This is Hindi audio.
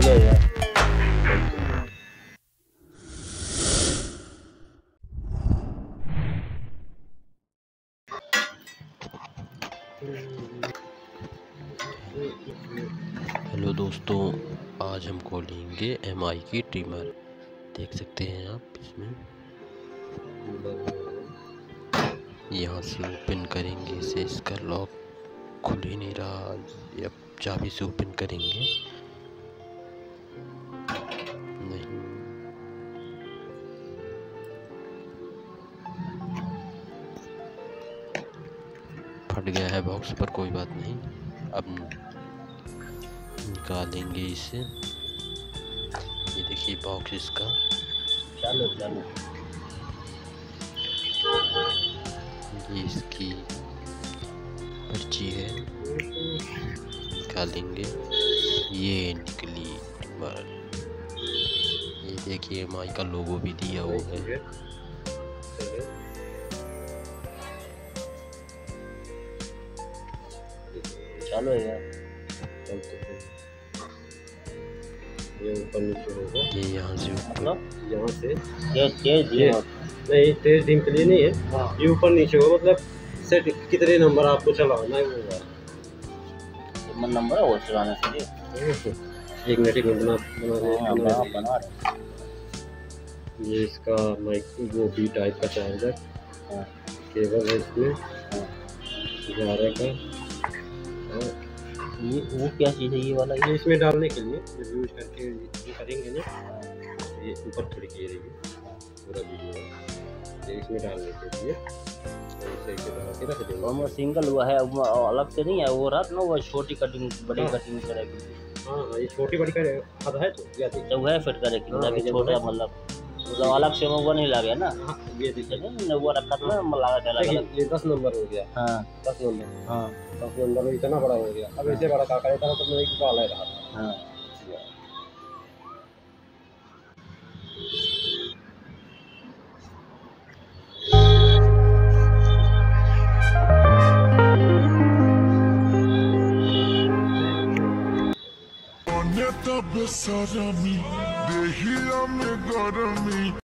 चालू है यार। हेलो दोस्तों, आज हम खोलेंगे MI की ट्रिमर। देख सकते हैं आप इसमें, यहाँ से ओपन करेंगे इसे। इसका लॉक खुल ही नहीं रहा, अब चाबी से ओपन करेंगे। नहीं, फट गया है बॉक्स, पर कोई बात नहीं। अब निकालेंगे इसे। ये देखिए बॉक्स इसका चालू चालू। ये इसकी पर्ची है, निकालेंगे। ये निकली ट्रिमर। ये देखिए MI का लोगो भी दिया हुआ है। चालू है यार। ये ऊपर नीचे होगा। ये यहाँ से ऊपर, यहाँ से ये तेज नहीं, तेज धीम के लिए नहीं है। ये ऊपर नीचे होगा, मतलब सेट कितने नंबर आपको चलाना है वो नंबर है वो चलाने के लिए। एक मिनट बना रहे। ये इसका माइक वो बी टाइप का चार्जर केबल है इसमें 11 का। ये वो क्या चीज़ है ये वाला? ये इसमें डालने के लिए जब यूज करके करेंगे ना, ये ऊपर थोड़ी की रहेगी पूरा वीडियो। ये इसमें डालने के लिए रख देंगे। और सिंगल हुआ है, अलग से नहीं है वो रात ना, वो छोटी कटिंग बड़ी कटिंग करेगी। हाँ, ये छोटी बड़ी करे अब है तो या तो है फिट करेगी, मतलब छोटा मतलब अलग से वो नहीं लगे ना। ये देखिए नहीं वो रखा था ना, लगा चला। ये 10 नंबर हो गया। हाँ 10 नंबर। हाँ 10 नंबर में इतना बड़ा हो गया। अब ऐसे बड़ा काका था तो मैं एक डाला रहा था। हाँ Boneta besarami, dehila me garami.